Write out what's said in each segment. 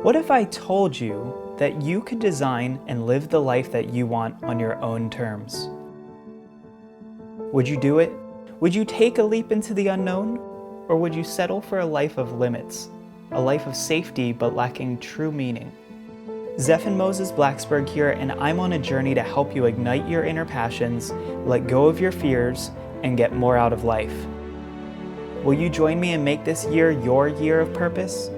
What if I told you that you could design and live the life that you want on your own terms? Would you do it? Would you take a leap into the unknown? Or would you settle for a life of limits, a life of safety but lacking true meaning? Zeph Moses Blacksburg here, and I'm on a journey to help you ignite your inner passions, let go of your fears, and get more out of life. Will you join me and make this year your year of purpose?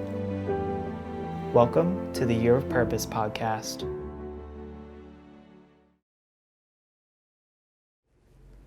Welcome to the Year of Purpose podcast.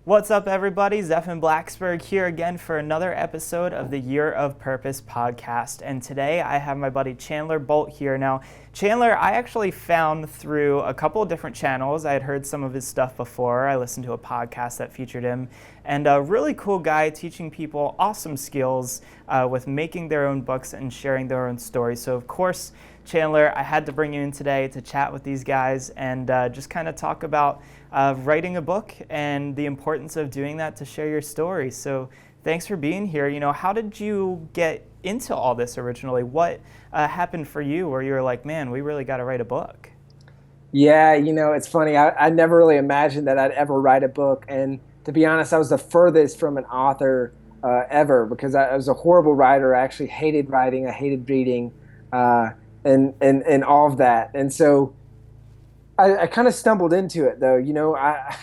What's up, everybody? Zeph Blacksburg here again for another episode of the Year of Purpose podcast. And today I have my buddy Chandler Bolt here. Now, Chandler, I actually found through a couple of different channels. I had heard some of his stuff before. I listened to a podcast that featured him. And a really cool guy teaching people awesome skills with making their own books and sharing their own stories. So, of course, Chandler, I had to bring you in today to chat with these guys and just kind of talk about writing a book and the importance of doing that to share your story. So thanks for being here. You know, how did you get into all this originally? What happened for you where you were like, man, we really got to write a book? Yeah, you know, it's funny. I never really imagined that I'd ever write a book. And to be honest, I was the furthest from an author ever because I was a horrible writer. I actually hated writing. I hated reading and all of that. And so I kind of stumbled into it, though. You know, I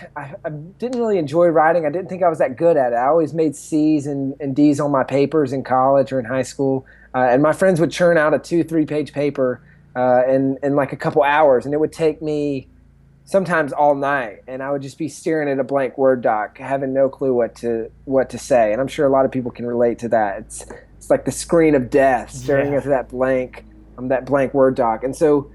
didn't really enjoy writing. I didn't think I was that good at it. I always made C's and D's on my papers in college or in high school. And my friends would churn out a 2-3 page paper in like a couple hours. And it would take me sometimes all night. And I would just be staring at a blank Word doc, having no clue what to say. And I'm sure a lot of people can relate to that. It's like the screen of death, staring at that blank Word doc. And so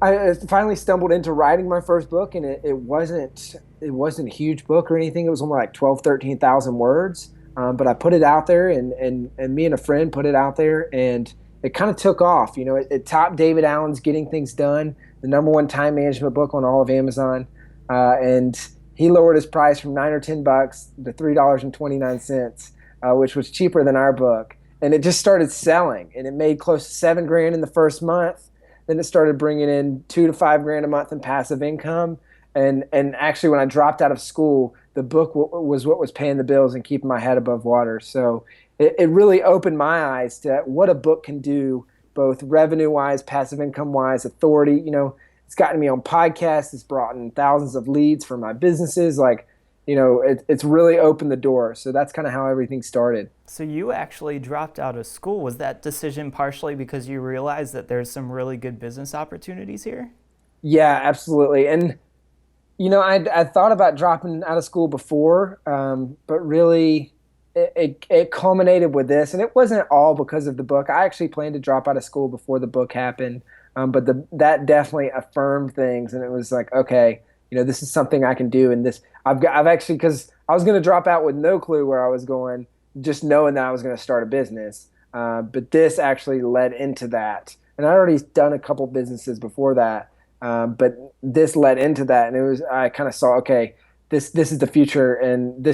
I finally stumbled into writing my first book, and it wasn't a huge book or anything. It was only like 13,000 words. But I put it out there, and me and a friend put it out there, and it kind of took off. You know, it topped David Allen's Getting Things Done, the #1 time management book on all of Amazon. And he lowered his price from $9 or $10 to $3.29, which was cheaper than our book. And it just started selling, and it made close to $7,000 in the first month. Then it started bringing in $2,000 to $5,000 a month in passive income. And actually, when I dropped out of school, the book was what was paying the bills and keeping my head above water. So it really opened my eyes to what a book can do, both revenue-wise, passive income-wise, authority. You know, it's gotten me on podcasts. It's brought in thousands of leads for my businesses. Like, you know, it's really opened the door. So that's kind of how everything started. So you actually dropped out of school. Was that decision partially because you realized that there's some really good business opportunities here? Yeah, absolutely. And, you know, I thought about dropping out of school before, but really it culminated with this. And it wasn't all because of the book. I actually planned to drop out of school before the book happened. But that definitely affirmed things. And it was like, okay, you know, this is something I can do. And this, I've actually, because I was going to drop out with no clue where I was going, just knowing that I was going to start a business. But this actually led into that. And I already done a couple businesses before that. But this led into that. And I kind of saw, okay, this is the future. And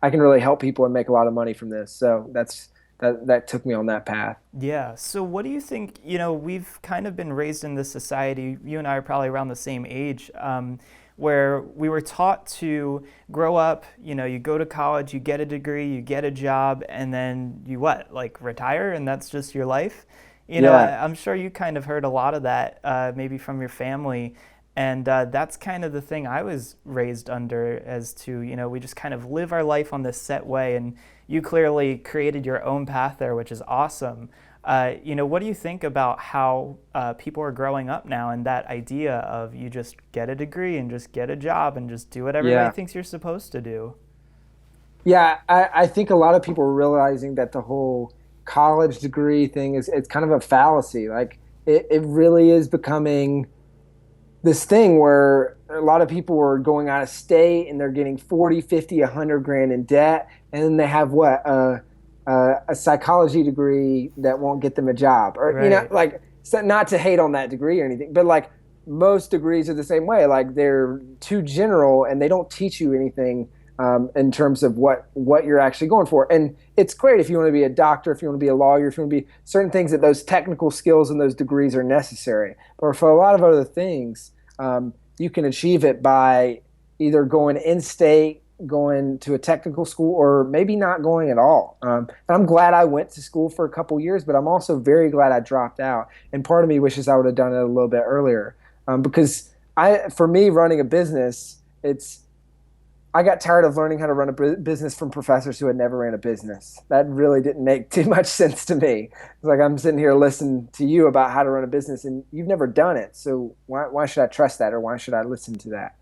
I can really help people and make a lot of money from this. So that took me on that path. Yeah. So what do you think, you know, we've kind of been raised in this society, you and I are probably around the same age, where we were taught to grow up, you know, you go to college, you get a degree, you get a job, and then you like retire, and that's just your life? You know, I'm sure you kind of heard a lot of that, maybe from your family. And that's kind of the thing I was raised under, as to, you know, we just kind of live our life on this set way. And you clearly created your own path there, which is awesome. You know, what do you think about how people are growing up now and that idea of you just get a degree and just get a job and just do what everybody thinks you're supposed to do? Yeah, I think a lot of people are realizing that the whole college degree thing it's kind of a fallacy. Like it really is becoming this thing where a lot of people are going out of state and they're getting 40, 50, $100,000 in debt. And then they have a psychology degree that won't get them a job, or right. You know, like, so not to hate on that degree or anything, but like most degrees are the same way. Like they're too general and they don't teach you anything in terms of what you're actually going for. And it's great if you want to be a doctor, if you want to be a lawyer, if you want to be certain things, that those technical skills and those degrees are necessary. But for a lot of other things, you can achieve it by either going in-state, going to a technical school, or maybe not going at all. And I'm glad I went to school for a couple years, but I'm also very glad I dropped out. And part of me wishes I would have done it a little bit earlier, because for me, running a business, I got tired of learning how to run a business from professors who had never ran a business. That really didn't make too much sense to me. It's like I'm sitting here listening to you about how to run a business, and you've never done it. So why should I trust that, or why should I listen to that?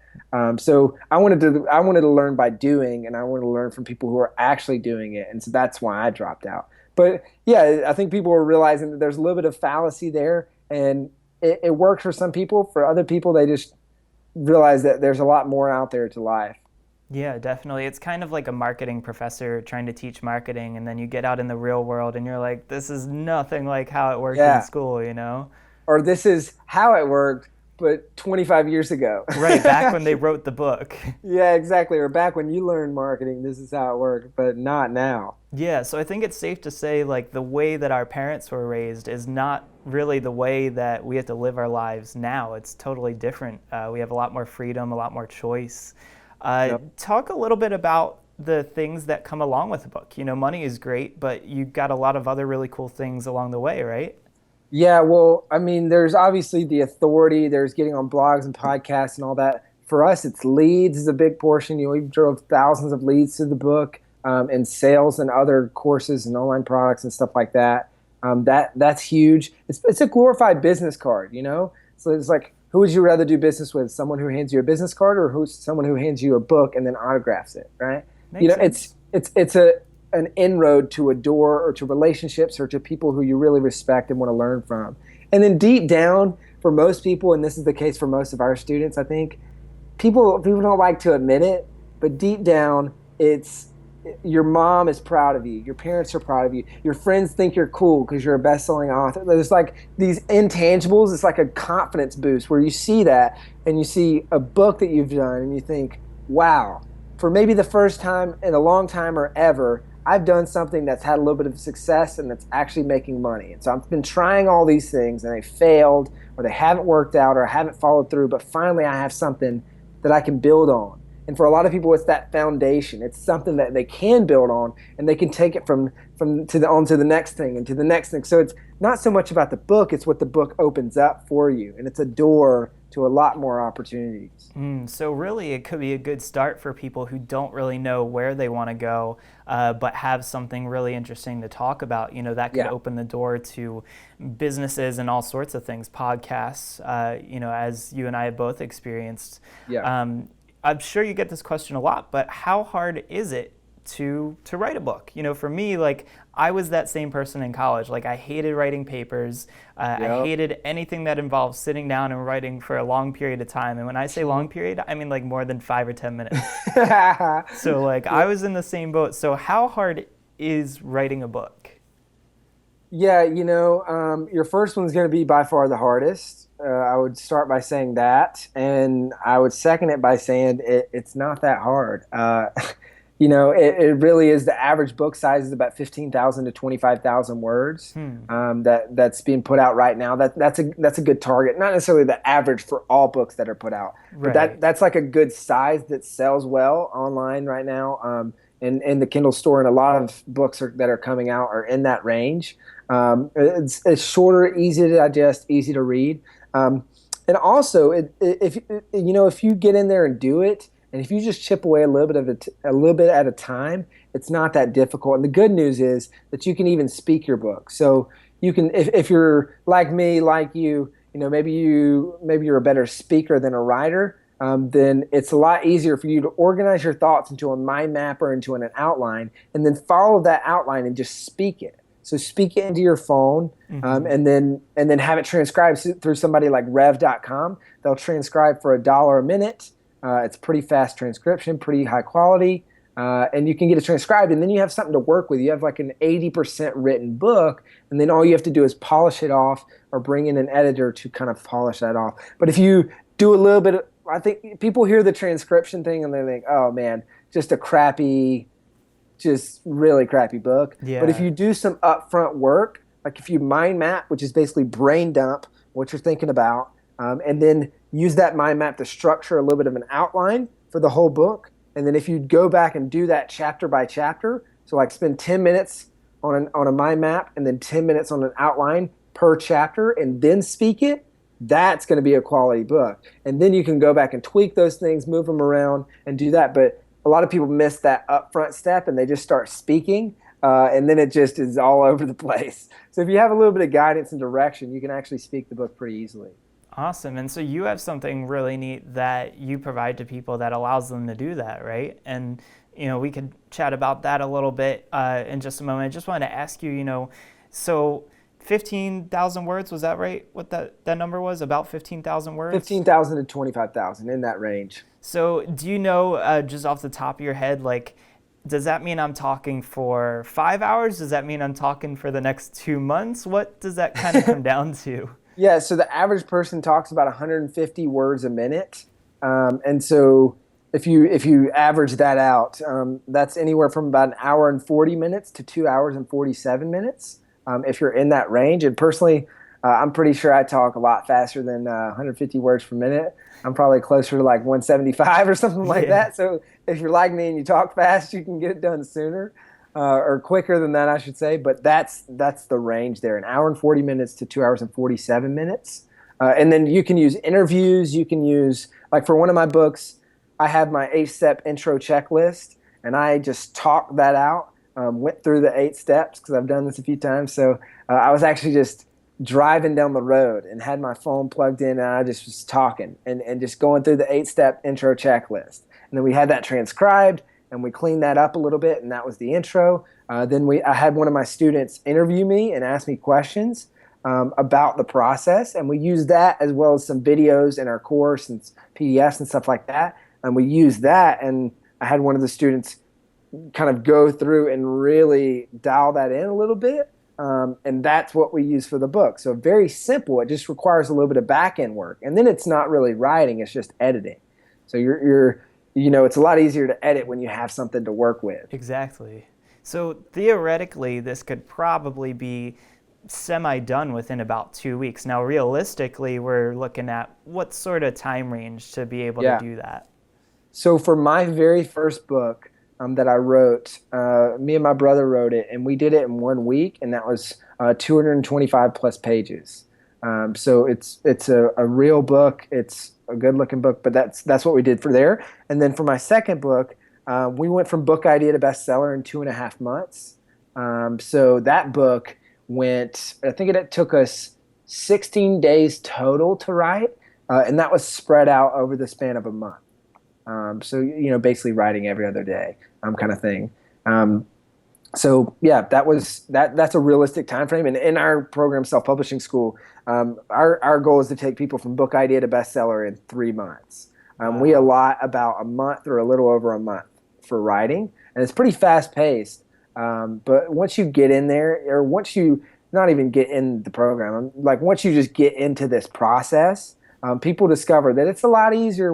So I wanted to learn by doing, and I wanted to learn from people who are actually doing it, and so that's why I dropped out. But yeah, I think people are realizing that there's a little bit of fallacy there, and it works for some people. For other people, they just realize that there's a lot more out there to life. Yeah, definitely. It's kind of like a marketing professor trying to teach marketing, and then you get out in the real world and you're like, this is nothing like how it worked in school, you know? Or this is how it worked, but 25 years ago. Right, back when they wrote the book. Yeah, exactly. Or back when you learned marketing, this is how it worked, but not now. Yeah, so I think it's safe to say like the way that our parents were raised is not really the way that we have to live our lives now. It's totally different. We have a lot more freedom, a lot more choice. Yep. Talk a little bit about the things that come along with a book. You know, money is great, but you've got a lot of other really cool things along the way, right? Yeah, well, I mean, there's obviously the authority, there's getting on blogs and podcasts and all that. For us, it's leads is a big portion. We drove thousands of leads to the book, and sales and other courses and online products and stuff like that. That's huge. It's a glorified business card, you know? So it's like, who would you rather do business with? Someone who hands you a business card, or someone who hands you a book and then autographs it, right? Makes sense. It's an inroad to a door, or to relationships, or to people who you really respect and want to learn from. And then deep down, for most people, and this is the case for most of our students, I think, people don't like to admit it, but deep down, it's your mom is proud of you. Your parents are proud of you. Your friends think you're cool because you're a best-selling author. There's like these intangibles. It's like a confidence boost where you see that, and you see a book that you've done and you think, wow, for maybe the first time in a long time or ever, I've done something that's had a little bit of success and that's actually making money. And so I've been trying all these things and they failed, or they haven't worked out, or I haven't followed through, but finally I have something that I can build on. And for a lot of people, it's that foundation. It's something that they can build on, and they can take it on to the next thing and to the next thing. So it's not so much about the book, it's what the book opens up for you. And it's a door to a lot more opportunities. So really, it could be a good start for people who don't really know where they want to go, but have something really interesting to talk about. You know, that could open the door to businesses and all sorts of things, podcasts, you know, as you and I have both experienced. I'm sure you get this question a lot, but how hard is it to write a book? You know, for me, like, I was that same person in college. Like, I hated writing papers. I hated anything that involves sitting down and writing for a long period of time. And when I say long period, I mean like more than 5 or 10 minutes. So like, I was in the same boat. So how hard is writing a book? Yeah, you know, your first one's going to be by far the hardest. I would start by saying that, and I would second it by saying it's not that hard. You know, it really is. The average book size is about 15,000 to 25,000 words. That's being put out right now. That's a good target. Not necessarily the average for all books that are put out, but that's like a good size that sells well online right now. In the Kindle store, and a lot of books that are coming out are in that range. It's shorter, easy to digest, easy to read. And also, if you get in there and do it, and if you just chip away a little bit at a time, it's not that difficult. And the good news is that you can even speak your book. So you can, if you're like me, like you, you know, maybe you're a better speaker than a writer. Then it's a lot easier for you to organize your thoughts into a mind map or into an outline, and then follow that outline and just speak it. So speak it into your phone, and then have it transcribed through somebody like Rev.com. They'll transcribe for $1 a minute. It's pretty fast transcription, pretty high quality, and you can get it transcribed, and then you have something to work with. You have like an 80% written book, and then all you have to do is polish it off, or bring in an editor to kind of polish that off. But if you do a little bit I think people hear the transcription thing and they think, oh man, just a crappy, just really crappy book. But if Yeah. you do some upfront work, like if you mind map, which is basically brain dump what you're thinking about, and then use that mind map to structure a little bit of an outline for the whole book. And then if you go back and do that chapter by chapter, so like spend 10 minutes on a mind map and then 10 minutes on an outline per chapter and then speak it, that's going to be a quality book. And then you can go back and tweak those things, move them around, and do that. But a lot of people miss that upfront step and they just start speaking, and then it just is all over the place. So if you have a little bit of guidance and direction, you can actually speak the book pretty easily. Awesome. And so you have something really neat that you provide to people that allows them to do that, right? And, we could chat about that a little bit in just a moment. I just wanted to ask you, so 15,000 words, was that right? What that number was? About 15,000 words? 15,000 to 25,000, in that range. So do you know, just off the top of your head, like, does that mean I'm talking for 5 hours? Does that mean I'm talking for the next 2 months? What does that kind of come down to? Yeah, so the average person talks about 150 words a minute. And so if you average that out, that's anywhere from about an hour and 40 minutes to 2 hours and 47 minutes, if you're in that range. And personally, I'm pretty sure I talk a lot faster than 150 words per minute. I'm probably closer to like 175 or something like that. So if you're like me and you talk fast, you can get it done sooner. Or quicker than that, I should say. But that's the range there, an hour and 40 minutes to 2 hours and 47 minutes. And then you can use interviews. You can use, like for one of my books, I have my 8-step intro checklist, and I just talked that out, went through the 8 steps because I've done this a few times. So I was actually just driving down the road and had my phone plugged in, and I just was talking and just going through the 8-step intro checklist. And then we had that transcribed, and we cleaned that up a little bit, and that was the intro. Then I had one of my students interview me and ask me questions about the process, and we used that as well as some videos in our course and PDFs and stuff like that. And we used that, and I had one of the students kind of go through and really dial that in a little bit, and that's what we use for the book. So very simple. It just requires a little bit of back-end work, and then it's not really writing; it's just editing. So you're it's a lot easier to edit when you have something to work with. Exactly. So theoretically, this could probably be semi-done within about 2 weeks. Now, realistically, we're looking at what sort of time range to be able to do that? So for my very first book that I wrote, me and my brother wrote it, and we did it in 1 week, and that was 225 plus pages. So it's a real book. It's a good-looking book, but that's what we did for there. And then for my second book, we went from book idea to bestseller in 2.5 months. So that book went, I think it took us 16 days total to write, and that was spread out over the span of a month. So basically writing every other day, kind of thing. So yeah, that's a realistic time frame. And in our program, Self-Publishing School, our goal is to take people from book idea to bestseller in 3 months. Wow. We allot about a month or a little over a month for writing, and it's pretty fast paced. But once you get in there, or once you not even get in the program, like once you just get into this process, people discover that it's a lot easier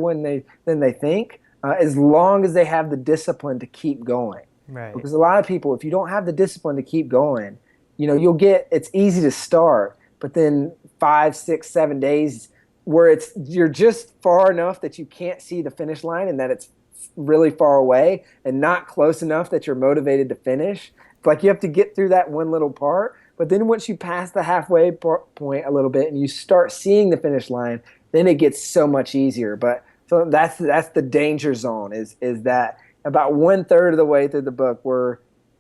than they think, as long as they have the discipline to keep going. Right. Because a lot of people, if you don't have the discipline to keep going, it's easy to start, but then 5, 6, 7 days where you're just far enough that you can't see the finish line and that it's really far away and not close enough that you're motivated to finish. It's like you have to get through that one little part, but then once you pass the halfway point a little bit and you start seeing the finish line, then it gets so much easier. But so that's the danger zone is that about 1/3 of the way through the book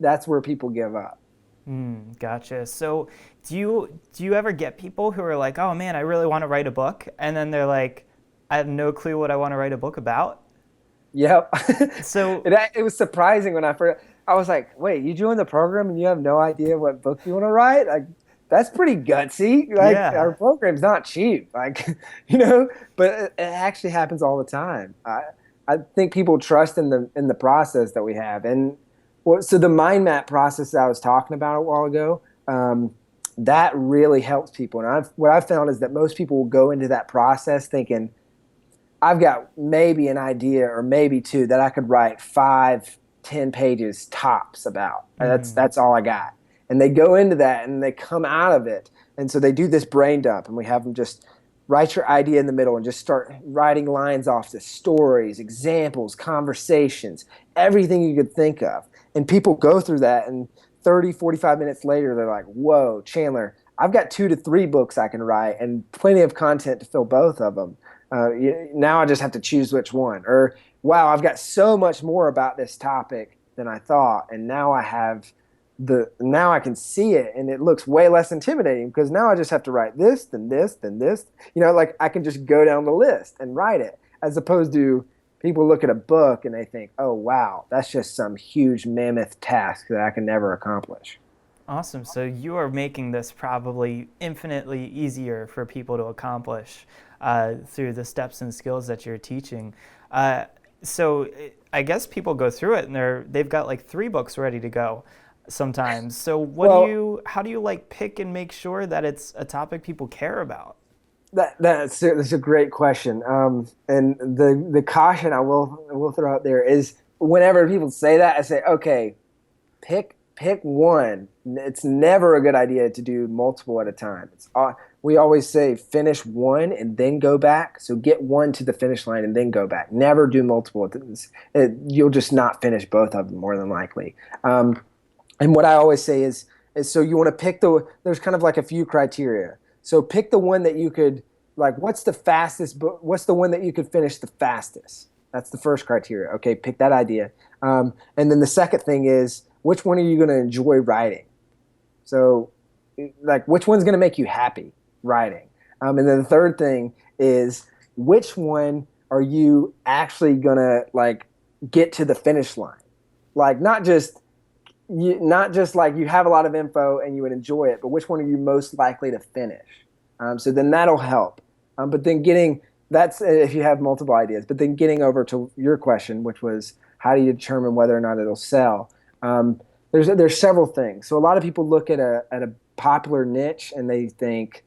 that's where people give up. Gotcha. So do you ever get people who are like, oh man, I really want to write a book, and then they're like, I have no clue what I want to write a book about? Yep. So it was surprising when I was like, wait, you joined the program and you have no idea what book you want to write? Like, that's pretty gutsy. Like, our program's not cheap. Like, but it actually happens all the time. I think people trust in the process that we have. And so the mind map process that I was talking about a while ago, that really helps people. And what I've found is that most people will go into that process thinking, I've got maybe an idea or maybe two that I could write 5, 10 pages tops about. That's all I got. And they go into that and they come out of it. And so they do this brain dump, and we have them just write your idea in the middle and just start writing lines off the stories, examples, conversations, everything you could think of. And people go through that, and 30, 45 minutes later, they're like, whoa, Chandler, I've got 2 to 3 books I can write and plenty of content to fill both of them. Now I just have to choose which one. Or, wow, I've got so much more about this topic than I thought, and now I can see it, and it looks way less intimidating because now I just have to write this, then this, then this. Like I can just go down the list and write it, as opposed to people look at a book and they think, oh, wow, that's just some huge mammoth task that I can never accomplish. Awesome. So you are making this probably infinitely easier for people to accomplish through the steps and skills that you're teaching. So I guess people go through it and they've got like 3 books ready to go sometimes. So how do you like pick and make sure that it's a topic people care about? That's a great question. And the caution I will throw out there is whenever people say that, I say, okay, pick one. It's never a good idea to do multiple at a time. We always say finish one and then go back. So get one to the finish line and then go back. Never do multiple. You'll just not finish both of them more than likely. And what I always say is so you want to pick there's kind of like a few criteria. So pick the one that you could, like, what's the fastest book? What's the one that you could finish the fastest? That's the first criteria. Okay, pick that idea. And then the second thing is, which one are you going to enjoy writing? So, like, which one's going to make you happy writing? And then the third thing is, which one are you actually going to, like, get to the finish line? Like, not just like you have a lot of info and you would enjoy it, but which one are you most likely to finish? So then that'll help. But then that's if you have multiple ideas. But then getting over to your question, which was how do you determine whether or not it'll sell? There's several things. So a lot of people look at a popular niche and they think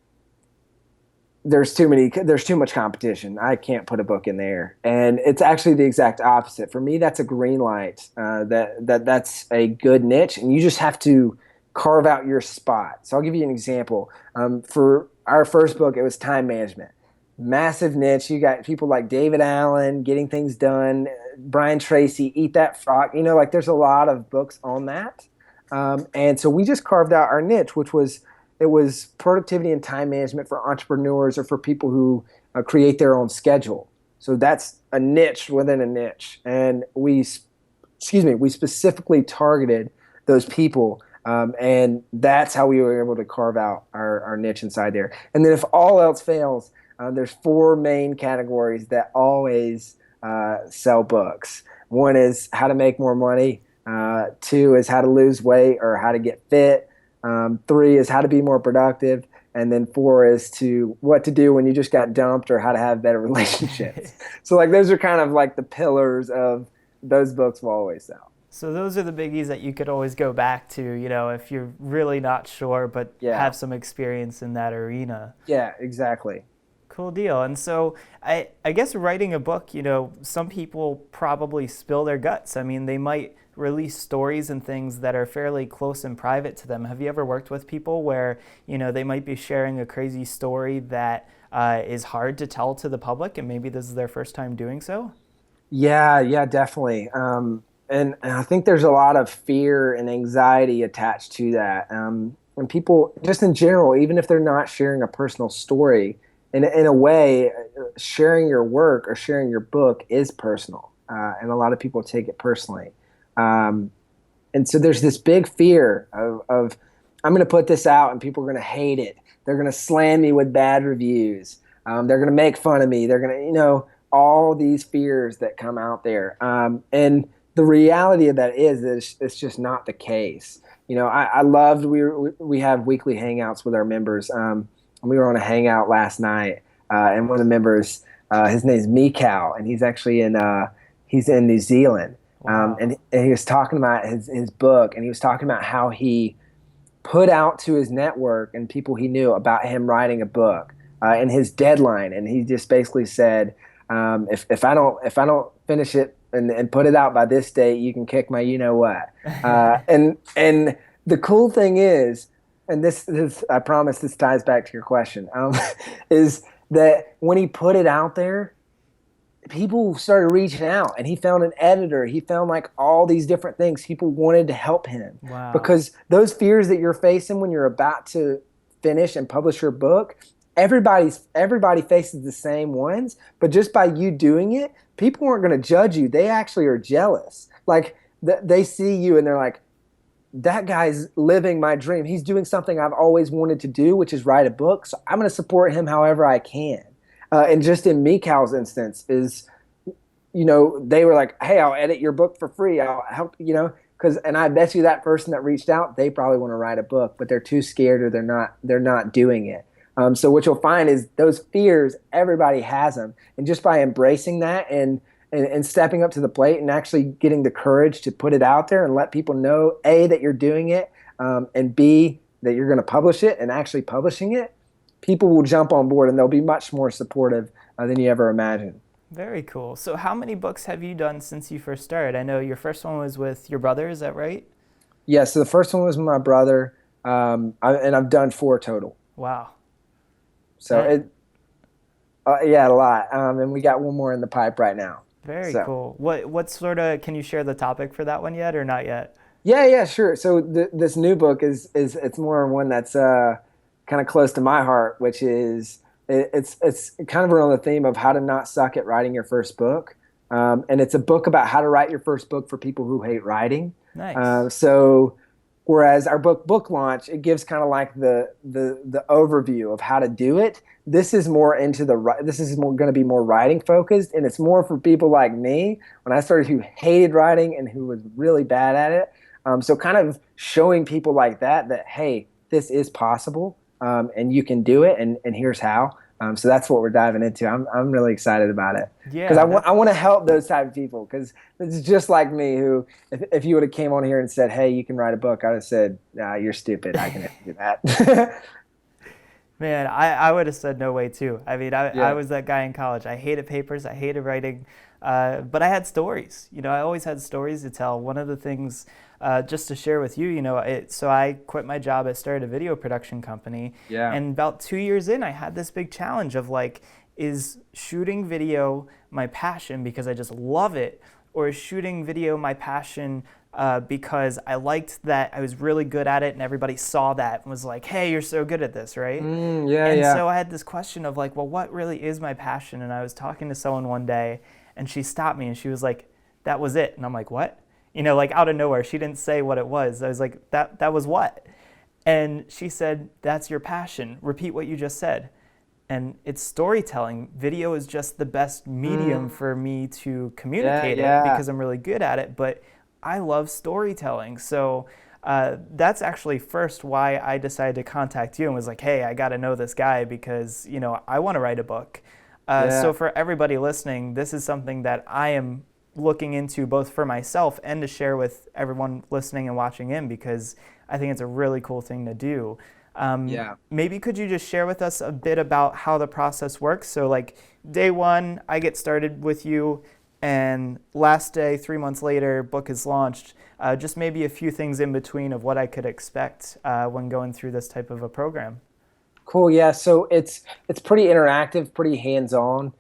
there's too much competition. I can't put a book in there. And it's actually the exact opposite. For me, that's a green light. That's a good niche, and you just have to carve out your spot. So I'll give you an example. For our first book, it was time management. Massive niche. You got people like David Allen, Getting Things Done, Brian Tracy, Eat That Frog. Like there's a lot of books on that. And so we just carved out our niche, which was productivity and time management for entrepreneurs or for people who create their own schedule. So that's a niche within a niche. And we specifically targeted those people. And that's how we were able to carve out our niche inside there. And then if all else fails, there's 4 main categories that always sell books. One is how to make more money. 2 is how to lose weight or how to get fit. 3 is how to be more productive. And then 4 is what to do when you just got dumped or how to have better relationships. So like those are kind of like the pillars of those books will always sell. So those are the biggies that you could always go back to, if you're really not sure, but have some experience in that arena. Yeah, exactly. Cool deal. And so I guess writing a book, some people probably spill their guts. I mean, they might release stories and things that are fairly close and private to them. Have you ever worked with people where, they might be sharing a crazy story that is hard to tell to the public, and maybe this is their first time doing so? Yeah, definitely. And I think there's a lot of fear and anxiety attached to that. And people, just in general, even if they're not sharing a personal story, in a way, sharing your work or sharing your book is personal. And a lot of people take it personally. And so there's this big fear of I'm going to put this out and people are going to hate it. They're going to slam me with bad reviews. They're going to make fun of me. They're going to, all these fears that come out there. And the reality of that is it's just not the case. I loved, we have weekly hangouts with our members. We were on a hangout last night, and one of the members, his name's Mikau, and he's actually he's in New Zealand. Wow. And he was talking about his book, and he was talking about how he put out to his network and people he knew about him writing a book and his deadline. And he just basically said, If I don't finish it and put it out by this date, you can kick my you know what. And the cool thing is, and this I promise this ties back to your question, is that when he put it out there, people started reaching out, and he found an editor. He found like all these different things. People wanted to help him Wow. because those fears that you're facing when you're about to finish and publish your book, everybody faces the same ones. But just by you doing it, people aren't going to judge you. They actually are jealous. Like they see you and they're like, that guy's living my dream. He's doing something I've always wanted to do, which is write a book. So I'm going to support him however I can. And just in Mikhal's instance is, they were like, hey, I'll edit your book for free. I'll help, and I bet you that person that reached out, they probably want to write a book, but they're too scared or they're not doing it. So what you'll find is those fears, everybody has them. And just by embracing that and stepping up to the plate and actually getting the courage to put it out there and let people know, A, that you're doing it, and B, that you're going to publish it and actually publishing it, people will jump on board and they'll be much more supportive than you ever imagined. Very cool. So how many books have you done since you first started? I know your first one was with your brother, is that right? Yeah, so the first one was with my brother, and I've done 4 total. Wow. So yeah, a lot. And we got one more in the pipe right now. Very So cool. What sort of, can you share the topic for that one yet or not yet? yeah, sure. So this new book is it's more one that's kind of close to my heart, which is it's kind of around the theme of how to not suck at writing your first book. And it's a book about how to write your first book for people who hate writing. Nice. So whereas our book launch, it gives kind of like the overview of how to do it. This is more going to be more writing focused, and it's more for people like me when I started who hated writing and who was really bad at it. So kind of showing people like that hey, this is possible, and you can do it, and here's how. So that's what we're diving into. I'm really excited about it because Yeah, I want to help those type of people, because it's just like me who if you would have came on here and said, hey, you can write a book, I would have said, nah, you're stupid. I can do that. man, I would have said no way too. I mean, I Yeah. was that guy in college. I hated papers. I hated writing, but I had stories. I always had stories to tell. One of the things, just to share with you, so I quit my job. I started a video production company, Yeah. and about 2 years in, I had this big challenge of like, is shooting video my passion because I just love it, or is shooting video my passion because I liked that I was really good at it and everybody saw that and was like, hey, you're so good at this, right? Yeah, And yeah. so I had this question of like, well, what really is my passion? And I was talking to someone one day and she stopped me and she was like, that was it. And I'm like, what? Like out of nowhere. She didn't say what it was. I was like, that was what? And she said, that's your passion. Repeat what you just said. And it's storytelling. Video is just the best medium for me to communicate it Yeah. because I'm really good at it. But I love storytelling. So that's actually first why I decided to contact you and was like, hey, I got to know this guy because, I want to write a book. So Yeah. for everybody listening, this is something that I am looking into both for myself and to share with everyone listening and watching in, because I think it's a really cool thing to do. Yeah. Maybe could you just share with us a bit about how the process works? So like day one, I get started with you, and last day, 3 months later, book is launched. Just maybe a few things in between of what I could expect when going through this type of a program. Cool. Yeah. So it's pretty interactive, pretty hands-on.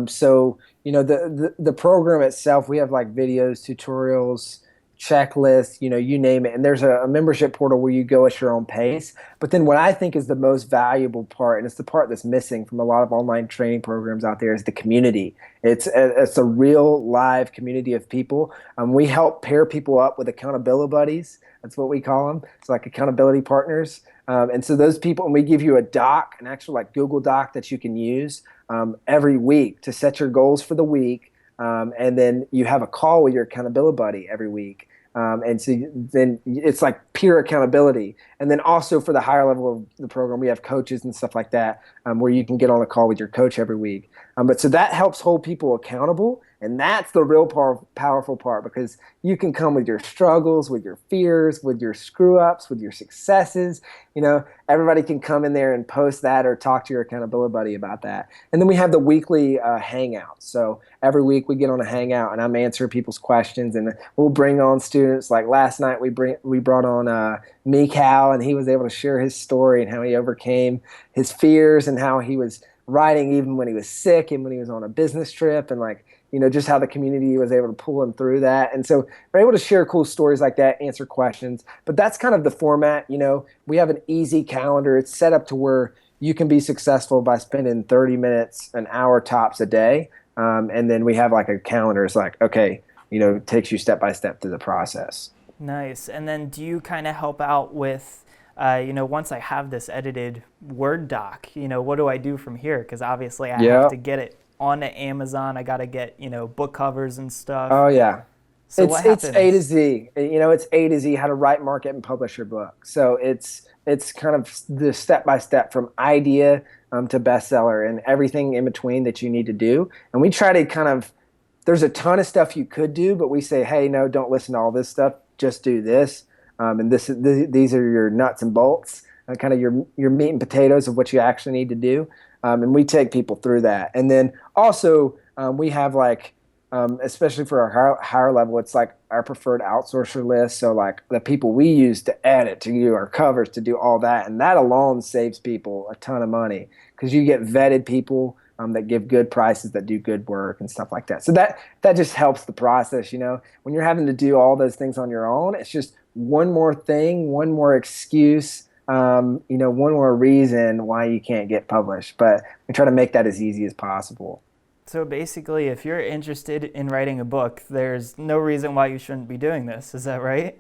So the program itself, we have like videos, tutorials, checklists, you name it. And there's a membership portal where you go at your own pace. But then what I think is the most valuable part, and it's the part that's missing from a lot of online training programs out there, is the community. It's a real live community of people. We help pair people up with accountability buddies. That's what we call them. It's like accountability partners. And so those people, and we give you a doc, an actual like Google Doc that you can use every week to set your goals for the week. And then you have a call with your accountability buddy every week. And so then it's like peer accountability. And then also for the higher level of the program, we have coaches and stuff like that, where you can get on a call with your coach every week. But so that helps hold people accountable. And that's the real powerful part, because you can come with your struggles, with your fears, with your screw ups, with your successes. Everybody can come in there and post that or talk to your accountability buddy about that. And then we have the weekly hangout. So every week we get on a hangout and I'm answering people's questions, and we'll bring on students. Like last night we brought on Mikal, and he was able to share his story and how he overcame his fears and how he was writing even when he was sick and when he was on a business trip, and just how the community was able to pull him through that. And so we're able to share cool stories like that, answer questions. But that's kind of the format. We have an easy calendar. It's set up to where you can be successful by spending 30 minutes, an hour tops a day. And then we have like a calendar. It's like, okay, it takes you step by step through the process. Nice. And then do you kind of help out with, once I have this edited Word doc, what do I do from here? Because obviously I have to get it onto Amazon. I got to get, book covers and stuff. Oh, yeah. So it's A to Z. It's A to Z how to write, market, and publish your book. So it's kind of the step-by-step from idea to bestseller and everything in between that you need to do. And we try to there's a ton of stuff you could do, but we say, hey, no, don't listen to all this stuff. Just do this. And these are your nuts and bolts, kind of your meat and potatoes of what you actually need to do. And we take people through that. And then also we have especially for our higher level, it's like our preferred outsourcer list. So like the people we use to edit, to do our covers, to do all that. And that alone saves people a ton of money, because you get vetted people that give good prices, that do good work and stuff like that. So that just helps the process. When you're having to do all those things on your own, it's just one more thing, one more excuse, one more reason why you can't get published. But we try to make that as easy as possible. So basically, if you're interested in writing a book, there's no reason why you shouldn't be doing this. Is that right?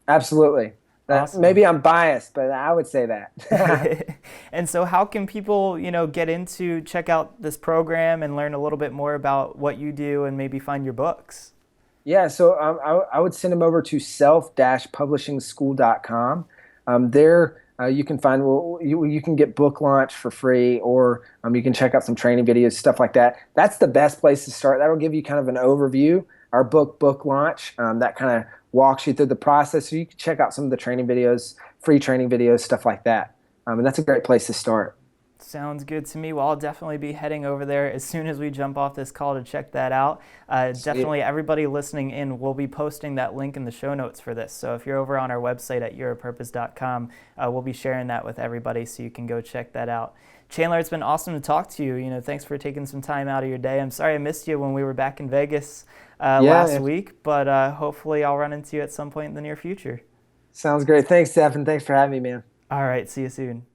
Absolutely. Awesome. Maybe I'm biased, but I would say that. And so how can people, check out this program and learn a little bit more about what you do and maybe find your books? Yeah, so I would send them over to self-publishingschool.com. There you can find, you can get book launch for free, or you can check out some training videos, stuff like that. That's the best place to start. That'll give you kind of an overview. Our book launch, that kind of walks you through the process. So you can check out some of the training videos, free training videos, stuff like that. And that's a great place to start. Sounds good to me. Well, I'll definitely be heading over there as soon as we jump off this call to check that out. Definitely everybody listening in, we'll be posting that link in the show notes for this. So if you're over on our website at YOP024.com, we'll be sharing that with everybody so you can go check that out. Chandler, it's been awesome to talk to you. Thanks for taking some time out of your day. I'm sorry I missed you when we were back in Vegas last week, but hopefully I'll run into you at some point in the near future. Sounds great. Thanks, Stephen. Thanks for having me, man. All right. See you soon.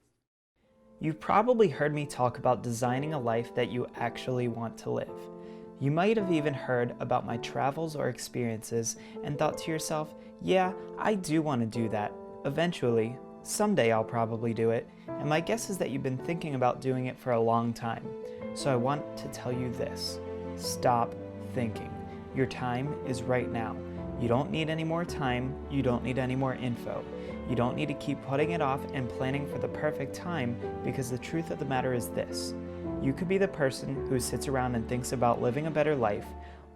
You've probably heard me talk about designing a life that you actually want to live. You might have even heard about my travels or experiences and thought to yourself, yeah, I do want to do that. Eventually, someday I'll probably do it. And my guess is that you've been thinking about doing it for a long time. So I want to tell you this. Stop thinking. Your time is right now. You don't need any more time. You don't need any more info. You don't need to keep putting it off and planning for the perfect time, because the truth of the matter is this. You could be the person who sits around and thinks about living a better life,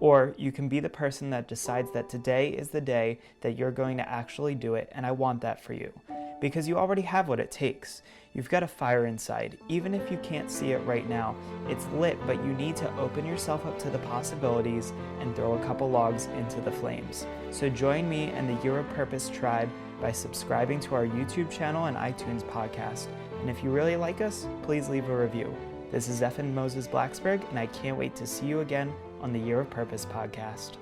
or you can be the person that decides that today is the day that you're going to actually do it, and I want that for you. Because you already have what it takes. You've got a fire inside. Even if you can't see it right now, it's lit, but you need to open yourself up to the possibilities and throw a couple logs into the flames. So join me and the Year of Purpose tribe by subscribing to our YouTube channel and iTunes podcast. And if you really like us, please leave a review. This is Zephan Moses Blacksburg, and I can't wait to see you again on the Year of Purpose podcast.